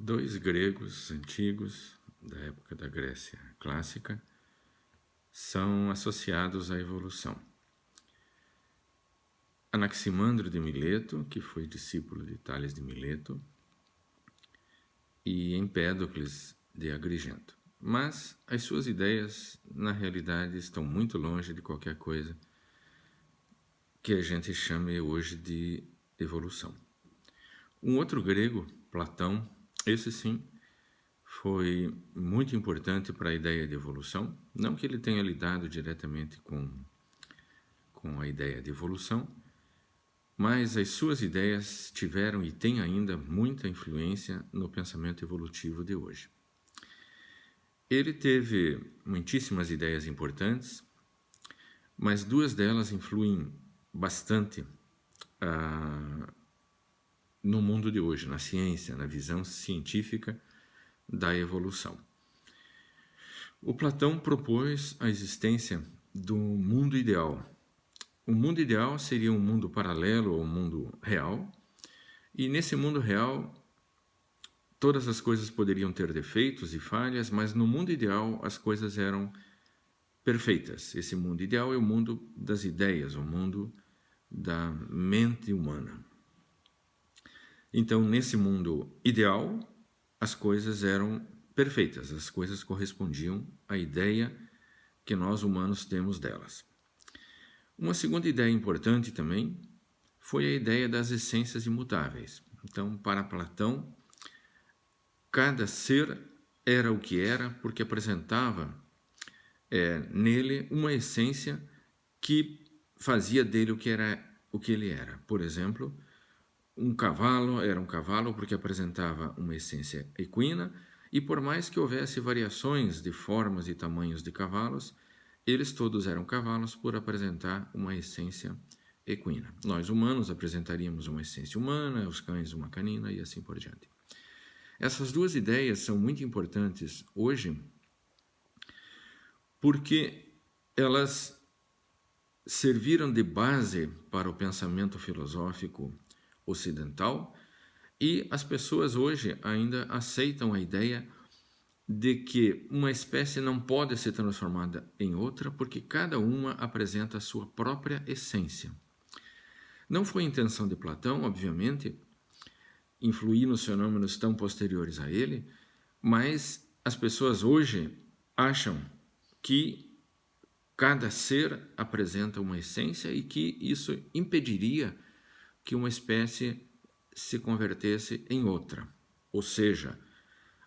Dois gregos antigos, da época da Grécia clássica, são associados à evolução. Anaximandro de Mileto, que foi discípulo de Tales de Mileto, e Empédocles de Agrigento. Mas as suas ideias, na realidade, estão muito longe de qualquer coisa que a gente chame hoje de evolução. Um outro grego, Platão, esse sim, foi muito importante para a ideia de evolução. Não que ele tenha lidado diretamente com a ideia de evolução, mas as suas ideias tiveram e têm ainda muita influência no pensamento evolutivo de hoje. Ele teve muitíssimas ideias importantes, mas duas delas influem bastante no mundo de hoje, na ciência, na visão científica da evolução. O Platão propôs a existência do mundo ideal. O mundo ideal seria um mundo paralelo ao mundo real, e nesse mundo real todas as coisas poderiam ter defeitos e falhas, mas no mundo ideal as coisas eram perfeitas. Esse mundo ideal é o mundo das ideias, o mundo da mente humana. Então, nesse mundo ideal, as coisas eram perfeitas, as coisas correspondiam à ideia que nós humanos temos delas. Uma segunda ideia importante também foi a ideia das essências imutáveis. Então, para Platão, cada ser era o que era porque apresentava nele uma essência que fazia dele o que ele era. Por exemplo, um cavalo era um cavalo porque apresentava uma essência equina, e por mais que houvesse variações de formas e tamanhos de cavalos, eles todos eram cavalos por apresentar uma essência equina. Nós humanos apresentaríamos uma essência humana, os cães uma canina e assim por diante. Essas duas ideias são muito importantes hoje porque elas serviram de base para o pensamento filosófico ocidental, e as pessoas hoje ainda aceitam a ideia de que uma espécie não pode ser transformada em outra porque cada uma apresenta a sua própria essência. Não foi a intenção de Platão, obviamente, influir nos fenômenos tão posteriores a ele, mas as pessoas hoje acham que cada ser apresenta uma essência e que isso impediria que uma espécie se convertesse em outra. Ou seja,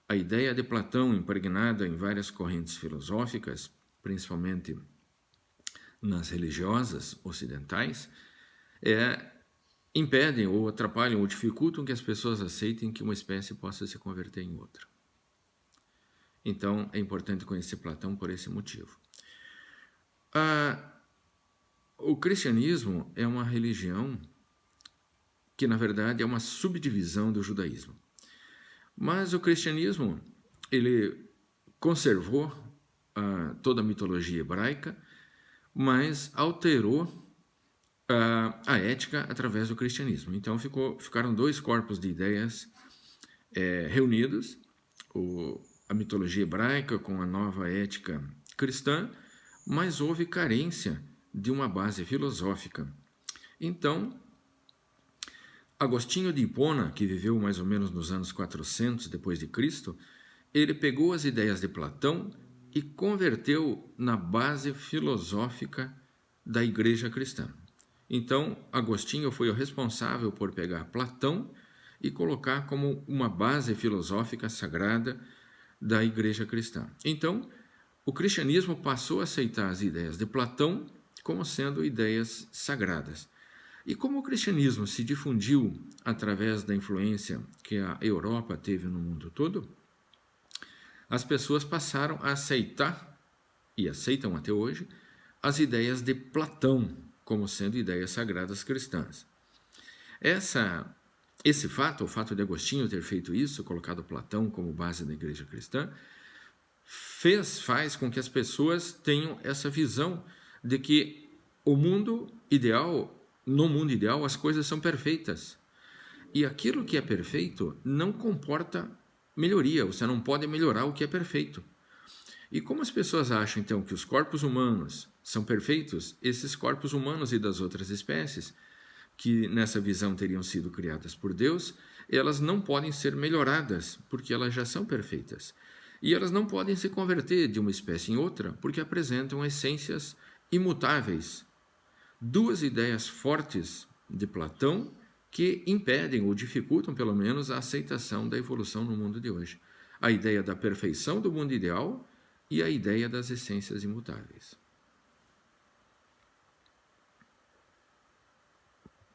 a ideia de Platão, impregnada em várias correntes filosóficas, principalmente nas religiosas ocidentais, impedem ou atrapalham ou dificultam que as pessoas aceitem que uma espécie possa se converter em outra. Então, é importante conhecer Platão por esse motivo. O cristianismo é uma religião que, na verdade, é uma subdivisão do judaísmo. Mas o cristianismo, ele conservou toda a mitologia hebraica, mas alterou a ética através do cristianismo. Então, ficaram dois corpos de ideias reunidos, a mitologia hebraica com a nova ética cristã, mas houve carência de uma base filosófica. Então, Agostinho de Hipona, que viveu mais ou menos nos anos 400 depois de Cristo, ele pegou as ideias de Platão e converteu na base filosófica da Igreja cristã. Então, Agostinho foi o responsável por pegar Platão e colocar como uma base filosófica sagrada da Igreja cristã. Então, o cristianismo passou a aceitar as ideias de Platão como sendo ideias sagradas. E como o cristianismo se difundiu através da influência que a Europa teve no mundo todo, as pessoas passaram a aceitar, e aceitam até hoje, as ideias de Platão como sendo ideias sagradas cristãs. Esse fato, o fato de Agostinho ter feito isso, colocado Platão como base da Igreja cristã, faz com que as pessoas tenham essa visão de que no mundo ideal as coisas são perfeitas. E aquilo que é perfeito não comporta melhoria, você não pode melhorar o que é perfeito. E como as pessoas acham, então, que os corpos humanos são perfeitos, esses corpos humanos e das outras espécies, que nessa visão teriam sido criadas por Deus, elas não podem ser melhoradas, porque elas já são perfeitas. E elas não podem se converter de uma espécie em outra, porque apresentam essências imutáveis. Duas ideias fortes de Platão que impedem ou dificultam, pelo menos, a aceitação da evolução no mundo de hoje. A ideia da perfeição do mundo ideal e a ideia das essências imutáveis.